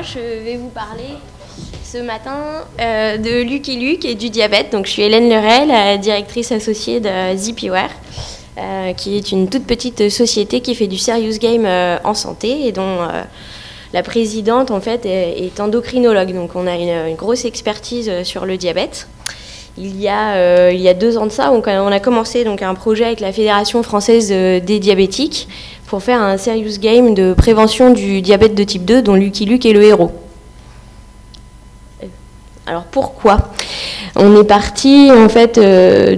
Je vais vous parler ce matin de Lucky Luke et du diabète. Donc, je suis Hélène Lerel, la directrice associée de Zipiware, qui est une toute petite société qui fait du serious game en santé et dont la présidente en fait est endocrinologue. Donc, on a une grosse expertise sur le diabète. Il y a 2 ans de ça, on a commencé donc un projet avec la Fédération française des diabétiques pour faire un serious game de prévention du diabète de type 2 dont Lucky Luke est le héros. Alors pourquoi? On est parti en fait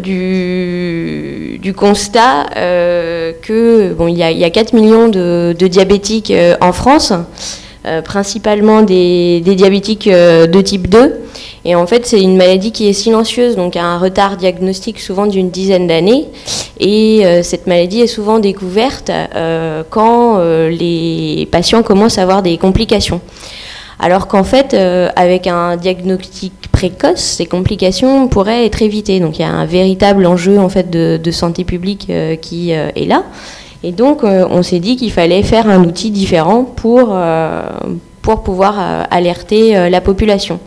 du constat que il y a 4 millions de diabétiques en France, principalement des diabétiques de type 2. Et en fait, c'est une maladie qui est silencieuse, donc a un retard diagnostique souvent d'une dizaine d'années. Et cette maladie est souvent découverte quand les patients commencent à avoir des complications. Alors qu'en fait, avec un diagnostic précoce, ces complications pourraient être évitées. Donc il y a un véritable enjeu en fait de santé publique qui est là. Et donc on s'est dit qu'il fallait faire un outil différent pour pouvoir alerter la population.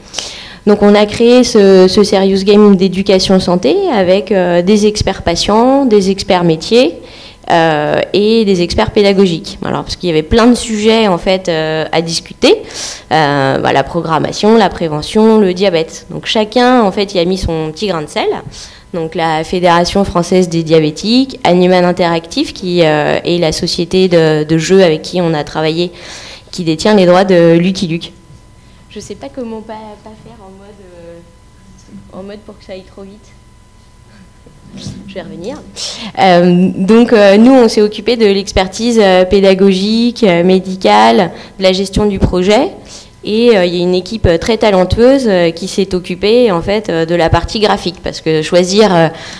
Donc on a créé ce serious game d'éducation santé avec des experts patients, des experts métiers et des experts pédagogiques. Alors parce qu'il y avait plein de sujets en fait à discuter, la programmation, la prévention, le diabète. Donc chacun en fait y a mis son petit grain de sel. Donc la Fédération française des diabétiques, Animal Interactive qui est la société de jeux avec qui on a travaillé, qui détient les droits de Lucky Luke. Je ne sais pas comment pas faire en mode pour que ça aille trop vite. Je vais revenir. Nous, on s'est occupé de l'expertise pédagogique, médicale, de la gestion du projet. Et il y a une équipe très talentueuse qui s'est occupée en fait de la partie graphique, parce que choisir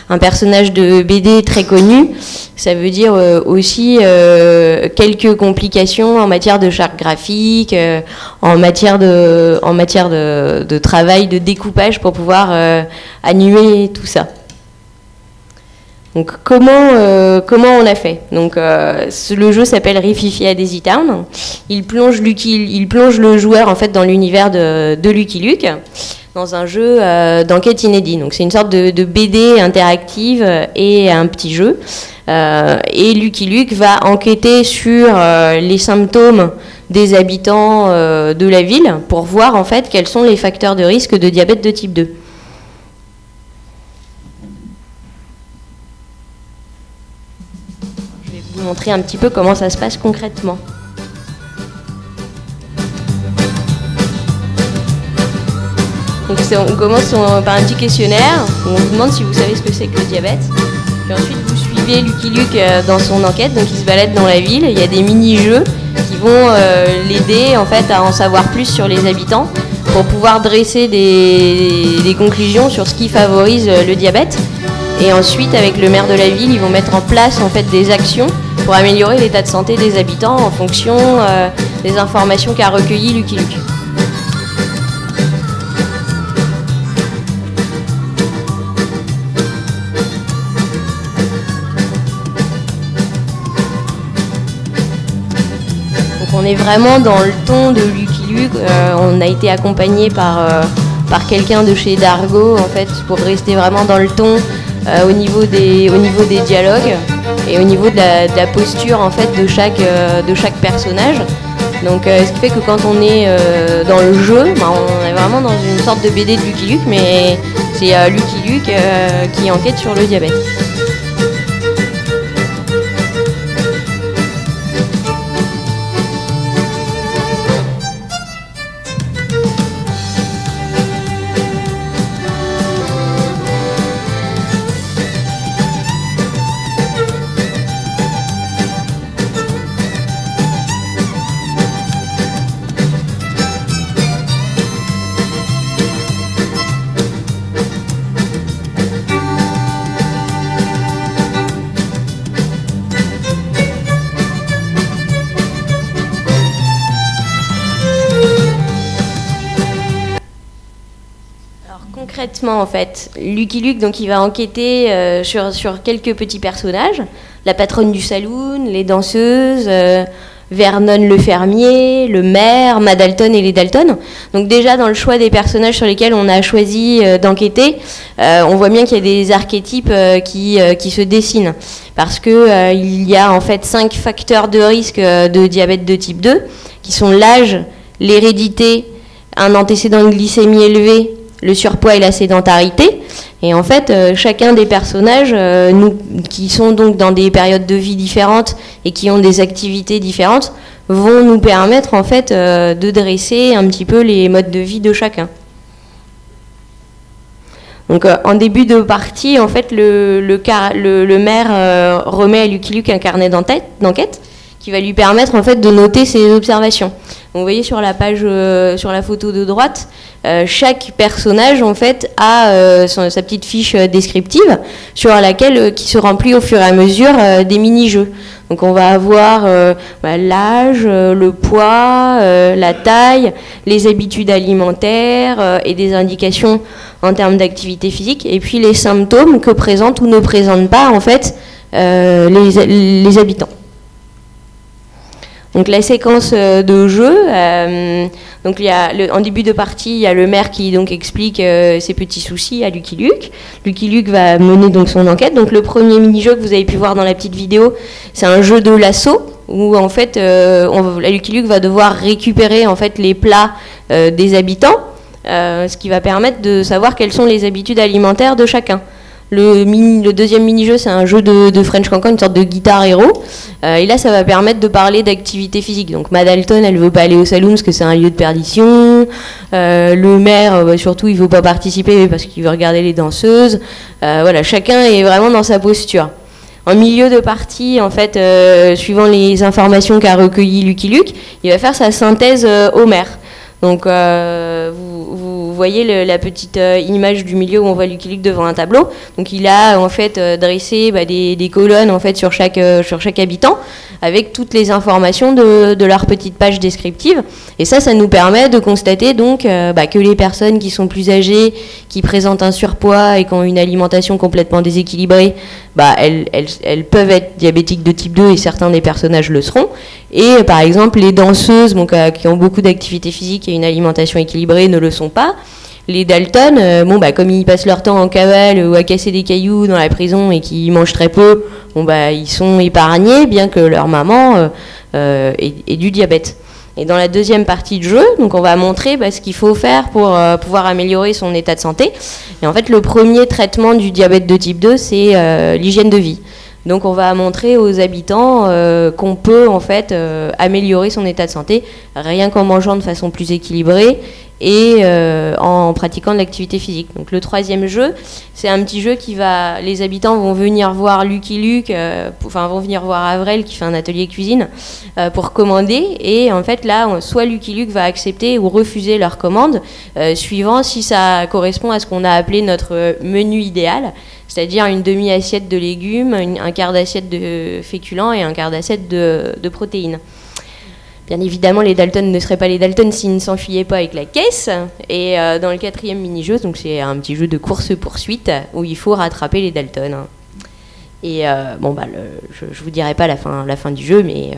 un personnage de BD très connu, ça veut dire aussi quelques complications en matière de charte graphique, en matière de travail, de découpage pour pouvoir animer tout ça. Donc comment on a fait? Donc le jeu s'appelle Rififi à Daisy Town. Il plonge le joueur en fait dans l'univers de Lucky Luke dans un jeu d'enquête inédit. Donc c'est une sorte de BD interactive et un petit jeu. Et Lucky Luke va enquêter sur les symptômes des habitants de la ville pour voir en fait quels sont les facteurs de risque de diabète de type 2. Vous montrer un petit peu comment ça se passe concrètement. Donc on commence par un petit questionnaire où on vous demande si vous savez ce que c'est que le diabète. Puis ensuite vous suivez Lucky Luke dans son enquête, donc il se balade dans la ville. Il y a des mini-jeux qui vont l'aider en fait à en savoir plus sur les habitants pour pouvoir dresser des conclusions sur ce qui favorise le diabète. Et ensuite, avec le maire de la ville, ils vont mettre en place en fait des actions pour améliorer l'état de santé des habitants en fonction des informations qu'a recueillies Lucky Luke. Donc on est vraiment dans le ton de Lucky Luke. On a été accompagné par quelqu'un de chez Dargo en fait pour rester vraiment dans le ton. Au niveau des dialogues et au niveau de la posture en fait de chaque personnage. Donc ce qui fait que quand on est dans le jeu, on est vraiment dans une sorte de BD de Lucky Luke, mais c'est Lucky Luke qui enquête sur le diabète. Concrètement, en fait, Lucky Luke, donc, il va enquêter sur quelques petits personnages, la patronne du saloon, les danseuses, Vernon le fermier, le maire, Madalton et les Dalton. Donc déjà dans le choix des personnages sur lesquels on a choisi d'enquêter, on voit bien qu'il y a des archétypes qui se dessinent. Parce que il y a en fait 5 facteurs de risque de diabète de type 2, qui sont l'âge, l'hérédité, un antécédent de glycémie élevé, le surpoids et la sédentarité. Et en fait, chacun des personnages qui sont donc dans des périodes de vie différentes et qui ont des activités différentes vont nous permettre en fait de dresser un petit peu les modes de vie de chacun. Donc en début de partie, en fait, le maire remet à Lucky Luke un carnet d'enquête qui va lui permettre en fait de noter ses observations. Donc, vous voyez sur la page, sur la photo de droite, chaque personnage en fait a sa petite fiche descriptive sur laquelle qui se remplit au fur et à mesure des mini-jeux. Donc on va avoir l'âge, le poids, la taille, les habitudes alimentaires et des indications en termes d'activité physique, et puis les symptômes que présentent ou ne présentent pas en fait les habitants. Donc la séquence de jeu, donc il y a en début de partie, il y a le maire qui donc explique ses petits soucis à Lucky Luke. Lucky Luke va mener donc son enquête. Donc le premier mini-jeu que vous avez pu voir dans la petite vidéo, c'est un jeu de lasso où en fait Lucky Luke va devoir récupérer en fait les plats des habitants, ce qui va permettre de savoir quelles sont les habitudes alimentaires de chacun. Le deuxième mini-jeu, c'est un jeu de French Cancan, une sorte de guitare héros. Et là, ça va permettre de parler d'activité physique. Donc, Madalton, elle ne veut pas aller au saloon parce que c'est un lieu de perdition. Le maire, surtout, il ne veut pas participer parce qu'il veut regarder les danseuses. Voilà, chacun est vraiment dans sa posture. En milieu de partie, en fait, suivant les informations qu'a recueillies Lucky Luke, il va faire sa synthèse au maire. Donc, vous voyez la petite image du milieu où on voit Lucky Luke devant un tableau. Donc, il a en fait dressé des colonnes en fait sur chaque habitant avec toutes les informations de leur petite page descriptive. Et ça nous permet de constater donc que les personnes qui sont plus âgées, qui présentent un surpoids et qui ont une alimentation complètement déséquilibrée, elles peuvent être diabétiques de type 2 et certains des personnages le seront. Et par exemple, les danseuses qui ont beaucoup d'activité physique et une alimentation équilibrée ne le sont pas. Les Dalton, comme ils passent leur temps en cavale ou à casser des cailloux dans la prison et qu'ils mangent très peu, ils sont épargnés, bien que leur maman ait du diabète. Et dans la deuxième partie de jeu, donc on va montrer ce qu'il faut faire pour pouvoir améliorer son état de santé. Et en fait, le premier traitement du diabète de type 2, c'est l'hygiène de vie. Donc on va montrer aux habitants qu'on peut en fait améliorer son état de santé rien qu'en mangeant de façon plus équilibrée et en pratiquant de l'activité physique. Donc le troisième jeu, c'est un petit jeu les habitants vont venir voir Lucky Luke, vont venir voir Avril qui fait un atelier cuisine pour commander, et en fait là, soit Lucky Luke va accepter ou refuser leur commande, suivant si ça correspond à ce qu'on a appelé notre menu idéal, c'est-à-dire une demi-assiette de légumes, un quart d'assiette de féculents et un quart d'assiette de protéines. Bien évidemment, les Dalton ne seraient pas les Dalton s'ils ne s'enfuyaient pas avec la caisse. Et dans le quatrième mini-jeu, donc c'est un petit jeu de course-poursuite où il faut rattraper les Dalton. Et je vous dirai pas la fin du jeu, mais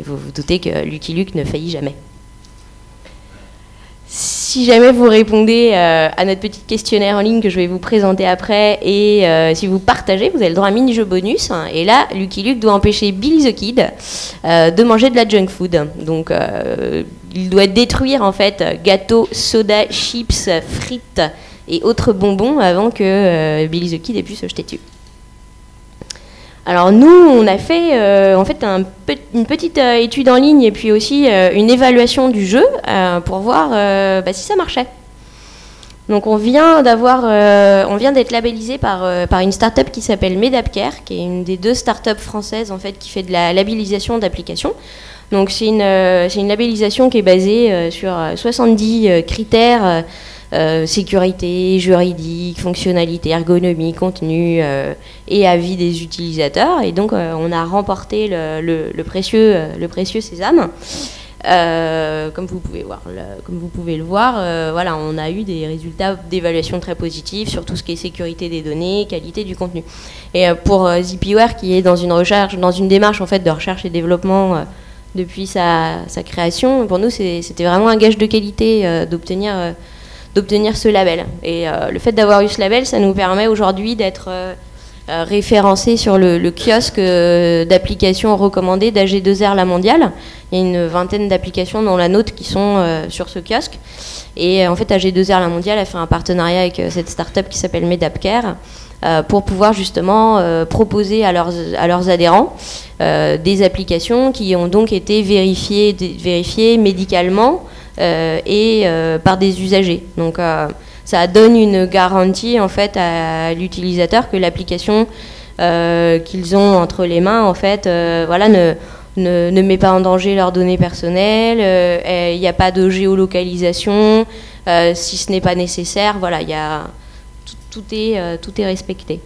vous vous doutez que Lucky Luke ne faillit jamais. Si jamais vous répondez à notre petit questionnaire en ligne que je vais vous présenter après, et si vous partagez, vous avez le droit à un mini-jeu bonus. Et là, Lucky Luke doit empêcher Billy the Kid de manger de la junk food. Donc, il doit détruire en fait gâteaux, soda, chips, frites et autres bonbons avant que Billy the Kid ait pu se jeter dessus. Alors nous, on a fait en fait une petite étude en ligne et puis aussi une évaluation du jeu pour voir si ça marchait. Donc on vient d'être labellisé par une start-up qui s'appelle Medapcare, qui est une des 2 start-up françaises en fait qui fait de la labellisation d'applications. Donc c'est une labellisation qui est basée sur 70 critères. Sécurité, juridique, fonctionnalité, ergonomie, contenu et avis des utilisateurs. Et donc on a remporté le précieux sésame. Comme vous pouvez le voir, on a eu des résultats d'évaluation très positifs sur tout ce qui est sécurité des données, qualité du contenu. Et pour Zippyware, qui est dans une démarche en fait de recherche et développement depuis sa création. Pour nous, c'était vraiment un gage de qualité d'obtenir ce label. Et le fait d'avoir eu ce label, ça nous permet aujourd'hui d'être référencé sur le kiosque d'applications recommandées d'AG2R La Mondiale. Il y a une vingtaine d'applications dont la nôtre qui sont sur ce kiosque. Et en fait, AG2R La Mondiale a fait un partenariat avec cette start-up qui s'appelle Medapcare pour pouvoir justement proposer à leurs adhérents des applications qui ont donc été vérifiées médicalement et par des usagers. Donc ça donne une garantie en fait à l'utilisateur que l'application qu'ils ont entre les mains en fait ne met pas en danger leurs données personnelles, il n'y a pas de géolocalisation si ce n'est pas nécessaire, voilà, il y a tout est respecté.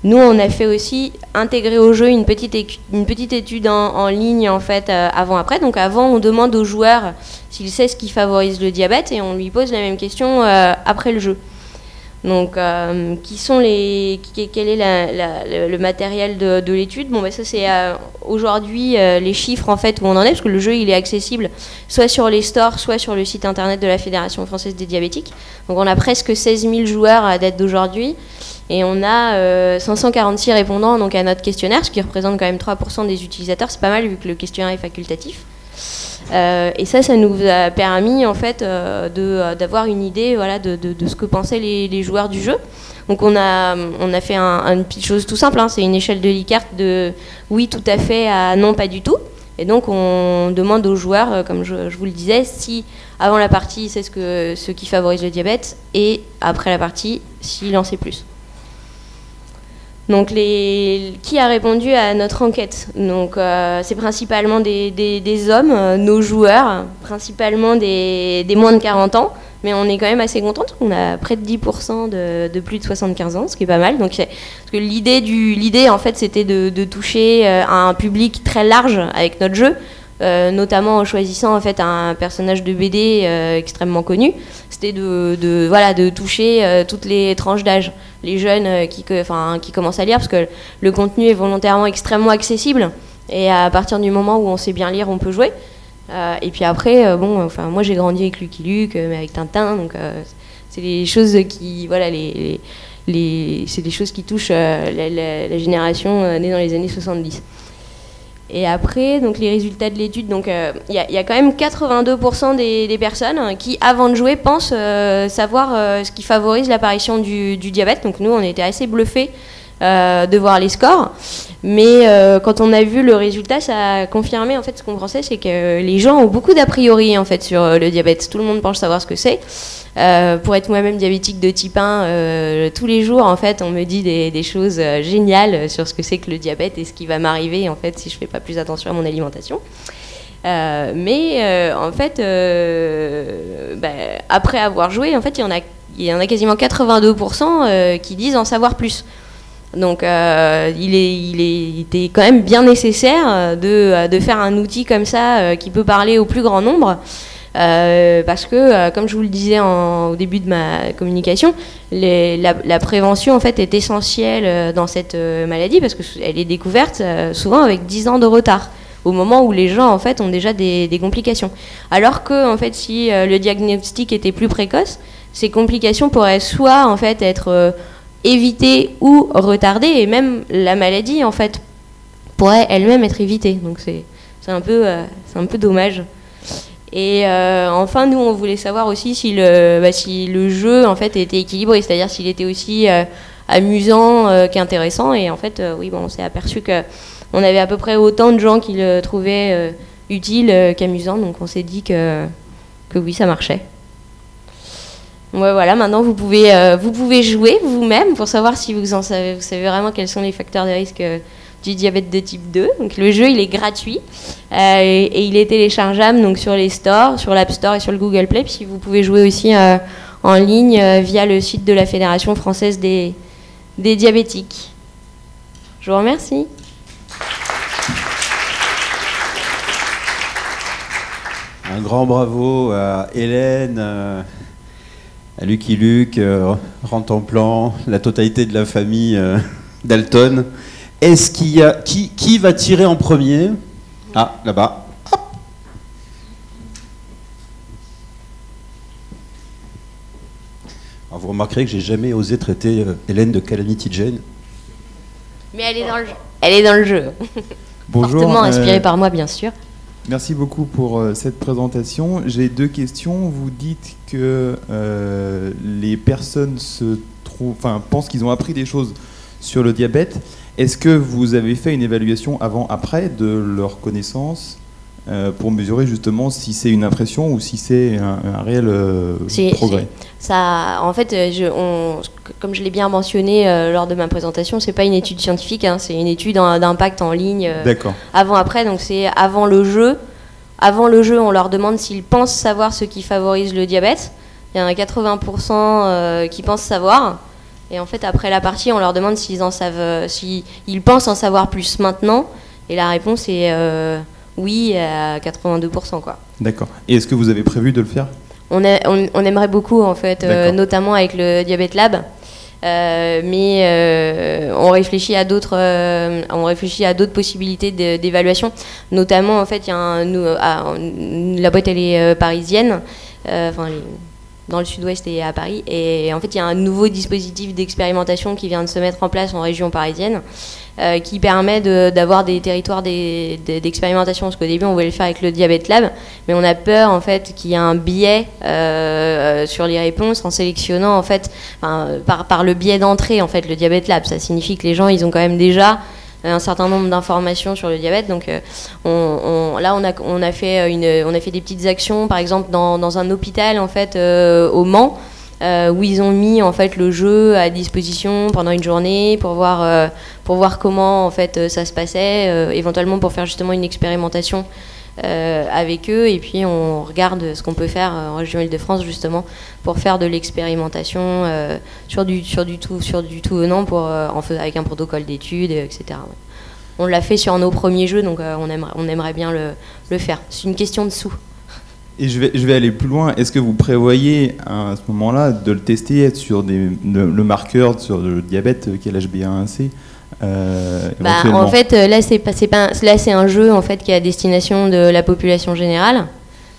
Nous, on a fait aussi intégrer au jeu une petite étude en ligne en fait avant-après. Donc avant, on demande au joueur s'il sait ce qui favorise le diabète et on lui pose la même question après le jeu. Donc, quel est le matériel de l'étude? Bon, ça c'est aujourd'hui les chiffres en fait où on en est, parce que le jeu il est accessible soit sur les stores, soit sur le site internet de la Fédération française des diabétiques. Donc, on a presque 16 000 joueurs à date d'aujourd'hui. Et on a 546 répondants donc, à notre questionnaire, ce qui représente quand même 3% des utilisateurs. C'est pas mal vu que le questionnaire est facultatif. Et ça nous a permis en fait, d'avoir une idée voilà, de ce que pensaient les joueurs du jeu. Donc on a fait une petite chose tout simple, hein, c'est une échelle de Likert de oui tout à fait à non pas du tout. Et donc on demande aux joueurs, comme je vous le disais, si avant la partie c'est ce qui favorise le diabète et après la partie s'il en sait plus. Donc, qui a répondu à notre enquête? Donc, c'est principalement des hommes, nos joueurs, principalement des moins de 40 ans, mais on est quand même assez contente. On a près de 10% de plus de 75 ans, ce qui est pas mal. Donc, parce que l'idée, en fait, c'était de toucher un public très large avec notre jeu, notamment en choisissant en fait un personnage de BD extrêmement connu. C'était de toucher toutes les tranches d'âge. Les jeunes qui commencent à lire, parce que le contenu est volontairement extrêmement accessible, et à partir du moment où on sait bien lire, on peut jouer. Et puis après, moi j'ai grandi avec Lucky Luke, mais avec Tintin, donc c'est les choses qui, voilà, c'est des choses qui touchent la génération née dans les années 70. Et après, donc les résultats de l'étude, donc il y a quand même 82% des personnes qui, avant de jouer, pensent savoir ce qui favorise l'apparition du diabète. Donc nous, on était assez bluffés de voir les scores, mais quand on a vu le résultat, ça a confirmé en fait ce qu'on pensait, c'est que les gens ont beaucoup d'a priori en fait sur le diabète. Tout le monde pense savoir ce que c'est. Pour être moi-même diabétique de type 1, tous les jours en fait on me dit des choses géniales sur ce que c'est que le diabète et ce qui va m'arriver en fait si je fais pas plus attention à mon alimentation. Mais en fait après avoir joué, en fait il y en a quasiment 82% qui disent en savoir plus. Donc il était quand même bien nécessaire de faire un outil comme ça qui peut parler au plus grand nombre. Parce que, comme je vous le disais au début de ma communication, la prévention en fait est essentielle dans cette maladie, parce qu'elle est découverte souvent avec 10 ans de retard, au moment où les gens en fait ont déjà des complications. Alors que en fait, si le diagnostic était plus précoce, ces complications pourraient soit en fait être évitées ou retardées, et même la maladie en fait pourrait elle-même être évitée. Donc c'est un peu dommage. Et enfin, nous, on voulait savoir aussi si le jeu en fait était équilibré, c'est-à-dire s'il était aussi amusant qu'intéressant. Et en fait, oui, on s'est aperçu qu'on avait à peu près autant de gens qui le trouvaient utile qu'amusant, donc on s'est dit que oui, ça marchait. Ouais, voilà, maintenant vous pouvez jouer vous-même pour savoir si vous savez vraiment quels sont les facteurs de risque du diabète de type 2. Donc le jeu il est gratuit et il est téléchargeable donc sur les stores, sur l'App Store et sur le Google Play. Puis vous pouvez jouer aussi en ligne via le site de la Fédération française des diabétiques. Je vous remercie. Un grand bravo à Hélène, à Lucky Luke, Rantanplan, la totalité de la famille Dalton. Est-ce qu'il y a qui va tirer en premier? Ah, là-bas. Alors, vous remarquerez que j'ai jamais osé traiter Hélène de Calamity Jane. Mais elle est dans le jeu. Elle est dans le jeu. Bonjour. Fortement inspirée par moi, bien sûr. Merci beaucoup pour cette présentation. J'ai 2 questions. Vous dites que les personnes pensent qu'ils ont appris des choses sur le diabète. Est-ce que vous avez fait une évaluation avant-après de leurs connaissances pour mesurer justement si c'est une impression ou si c'est un réel progrès? Ça, en fait, comme je l'ai bien mentionné lors de ma présentation, c'est pas une étude scientifique, hein, c'est une étude d'impact en ligne. D'accord. Avant-après, donc c'est avant le jeu. Avant le jeu, on leur demande s'ils pensent savoir ce qui favorise le diabète. Il y en a 80% qui pensent savoir. Et en fait, après la partie, on leur demande s'ils en savent, s'ils pensent en savoir plus maintenant. Et la réponse est oui à 82%, quoi. D'accord. Et est-ce que vous avez prévu de le faire? On aimerait beaucoup, en fait, notamment avec le Diabète Lab. Mais on réfléchit à d'autres possibilités d'évaluation. Notamment, en fait, la boîte, elle est parisienne. Dans le sud-ouest et à Paris. Et en fait, il y a un nouveau dispositif d'expérimentation qui vient de se mettre en place en région parisienne, qui permet d'avoir des territoires d'expérimentation. Parce qu'au début, on voulait le faire avec le Diabète Lab, mais on a peur, en fait, qu'il y ait un biais sur les réponses en sélectionnant, en fait, par le biais d'entrée, en fait, le Diabète Lab. Ça signifie que les gens, ils ont quand même déjà un certain nombre d'informations sur le diabète. Donc on a fait des petites actions, par exemple dans un hôpital, en fait, au Mans, où ils ont mis, en fait, le jeu à disposition pendant une journée pour voir comment, en fait, ça se passait, éventuellement pour faire justement une expérimentation avec eux. Et puis on regarde ce qu'on peut faire en région Île-de-France, justement, pour faire de l'expérimentation sur du tout venant, avec un protocole d'études, etc. Ouais. On l'a fait sur nos premiers jeux, donc on aimerait bien le faire. C'est une question de sous. Et je vais aller plus loin. Est-ce que vous prévoyez à ce moment-là de le tester sur le marqueur sur le diabète, qui est l'HbA1c? En fait, là c'est un jeu, en fait, qui est à destination de la population générale,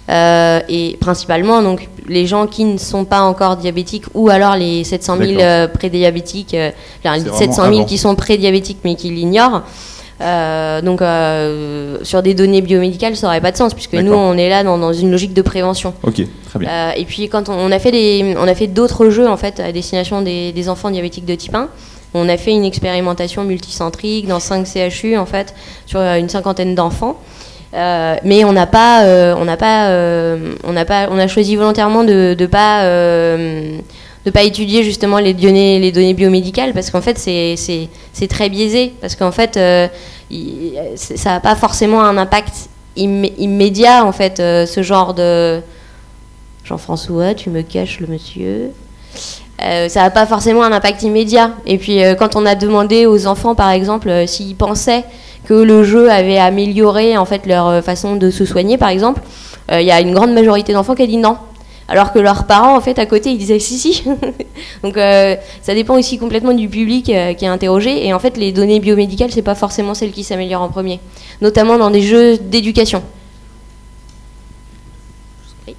et principalement donc les gens qui ne sont pas encore diabétiques, ou alors les 700 000 prédiabétiques, les 700 000 qui sont prédiabétiques mais qui l'ignorent. Sur des données biomédicales, ça n'aurait pas de sens, puisque nous, on est là dans une logique de prévention. Ok, très bien. Et puis quand on a fait d'autres jeux, en fait, à destination des enfants diabétiques de type 1. On a fait une expérimentation multicentrique dans 5 CHU, en fait, sur une 50aine d'enfants. Mais on a choisi volontairement de pas étudier justement les données biomédicales, parce qu'en fait c'est très biaisé, parce qu'en fait ça n'a pas forcément un impact immédiat, en fait, ce genre de... Jean-François, tu me caches le monsieur. Ça n'a pas forcément un impact immédiat. Et puis quand on a demandé aux enfants, par exemple, s'ils pensaient que le jeu avait amélioré, en fait, leur façon de se soigner, par exemple, il y a une grande majorité d'enfants qui a dit non. Alors que leurs parents, en fait, à côté, ils disaient si. Donc ça dépend aussi complètement du public qui est interrogé. Et en fait, les données biomédicales, c'est pas forcément celles qui s'améliorent en premier, notamment dans des jeux d'éducation.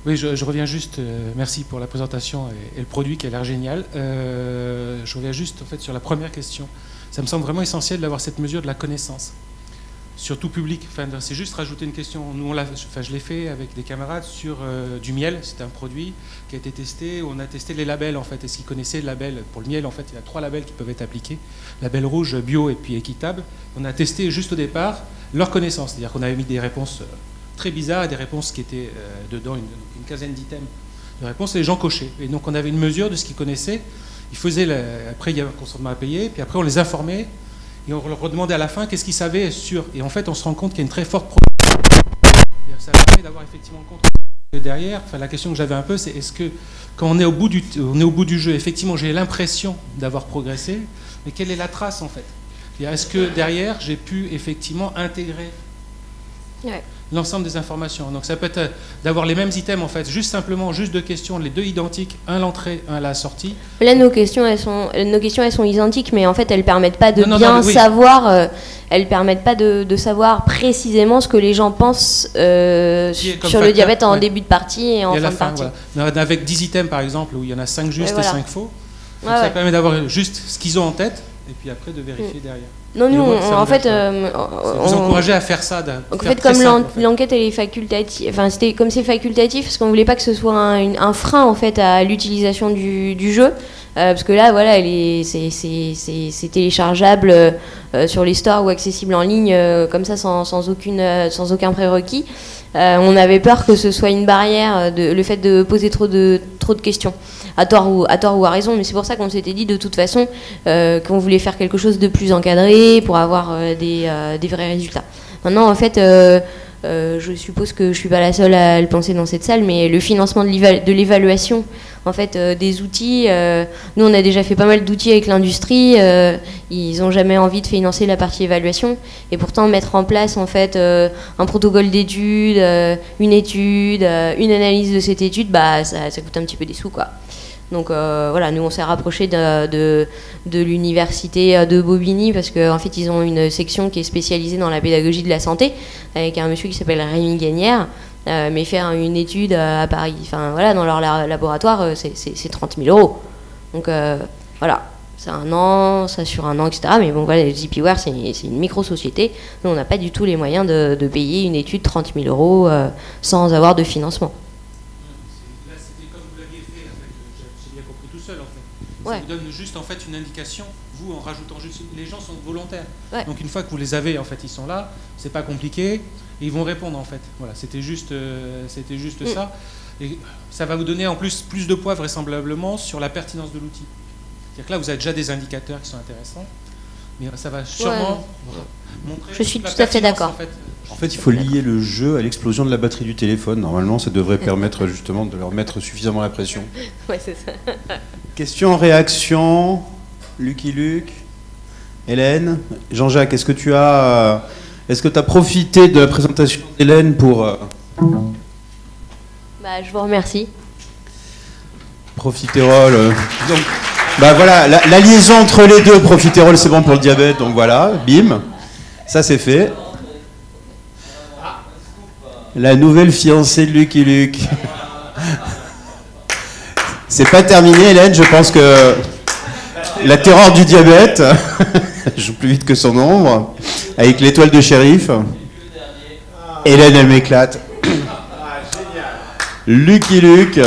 Oui, je reviens juste, merci pour la présentation et le produit qui a l'air génial. Je reviens juste, en fait, sur la première question. Ça me semble vraiment essentiel d'avoir cette mesure de la connaissance sur tout public. Enfin, c'est juste rajouter une question. Nous, je l'ai fait avec des camarades sur du miel. C'est un produit qui a été testé. On a testé les labels, en fait. Est-ce qu'ils connaissaient le label pour le miel? En fait, il y a 3 labels qui peuvent être appliqués. Label rouge, bio et puis équitable. On a testé juste au départ leur connaissance. C'est-à-dire qu'on avait mis des réponses très bizarres et des réponses qui étaient dedans, une quinzaine d'items de réponses, et les gens cochaient. Et donc on avait une mesure de ce qu'ils connaissaient. Ils faisaient après, il y avait un consentement à payer, puis après on les informait et on leur redemandait à la fin qu'est-ce qu'ils savaient sur. Et en fait, on se rend compte qu'il y a une très forte progression. Ça permet d'avoir effectivement le contrôle. Et derrière, enfin, la question que j'avais un peu, c'est est-ce que quand on est au bout du jeu, effectivement, j'ai l'impression d'avoir progressé, mais quelle est la trace, en fait? Est-ce que derrière, j'ai pu effectivement intégrer Ouais. L'ensemble des informations. Donc ça peut être d'avoir les mêmes items en fait, juste deux questions, les deux identiques, un à l'entrée, un à la sortie. Là, nos questions, elles sont identiques, mais en fait, elles permettent pas de oui. savoir. Elles permettent pas de savoir précisément ce que les gens pensent sur le diabète en début de partie et en fin de partie. Voilà. Avec 10 items par exemple, où il y en a 5 justes et 5 faux. Donc ça permet d'avoir juste ce qu'ils ont en tête et puis après de vérifier derrière. Non, nous, en fait, vous encouragez à faire ça. En fait, comme l'enquête elle est facultative, enfin comme c'est facultatif, parce qu'on voulait pas que ce soit un frein en fait à l'utilisation du jeu, parce que là, voilà, c'est téléchargeable sur les stores ou accessible en ligne comme ça sans aucun prérequis. On avait peur que ce soit une barrière, le fait de poser trop de questions, à tort ou à raison, mais c'est pour ça qu'on s'était dit de toute façon qu'on voulait faire quelque chose de plus encadré pour avoir des vrais résultats. Maintenant, en fait, je suppose que je suis pas la seule à le penser dans cette salle, mais le financement de l'évaluation en fait des outils, nous on a déjà fait pas mal d'outils avec l'industrie, ils n'ont jamais envie de financer la partie évaluation, et pourtant mettre en place en fait un protocole d'étude, une étude, une analyse de cette étude, bah ça coûte un petit peu des sous quoi. Donc voilà, nous on s'est rapproché de l'université de Bobigny parce qu'en fait ils ont une section qui est spécialisée dans la pédagogie de la santé avec un monsieur qui s'appelle Rémi Gagnère, mais faire une étude à Paris, enfin voilà, dans leur laboratoire c'est 30 000 €. Donc voilà, c'est un an, ça sur un an, etc. Mais bon voilà, ZPware c'est une micro-société, nous on n'a pas du tout les moyens de payer une étude 30 000 € sans avoir de financement. Ça vous donne juste en fait une indication, vous en rajoutant juste, les gens sont volontaires. Ouais. Donc une fois que vous les avez, en fait, ils sont là, c'est pas compliqué, et ils vont répondre en fait. Voilà, c'était juste ça. Et ça va vous donner en plus de poids vraisemblablement sur la pertinence de l'outil. C'est-à-dire que là, vous avez déjà des indicateurs qui sont intéressants, mais ça va sûrement montrer. Je suis tout à fait d'accord. En fait, il faut lier le jeu à l'explosion de la batterie du téléphone. Normalement, ça devrait permettre justement de leur mettre suffisamment la pression. Ouais, c'est ça. Question, réaction, Lucky Luke, Hélène, Jean-Jacques, est-ce que tu as profité de la présentation d'Hélène pour... Bah, je vous remercie. Profiterol. Donc, bah voilà, la liaison entre les deux, Profiterol, c'est bon pour le diabète, donc voilà, bim, ça c'est fait. La nouvelle fiancée de Lucky Luke. C'est pas terminé, Hélène, je pense que la terreur du diabète joue plus vite que son ombre, avec l'étoile de shérif. Hélène, elle m'éclate. Lucky Luke.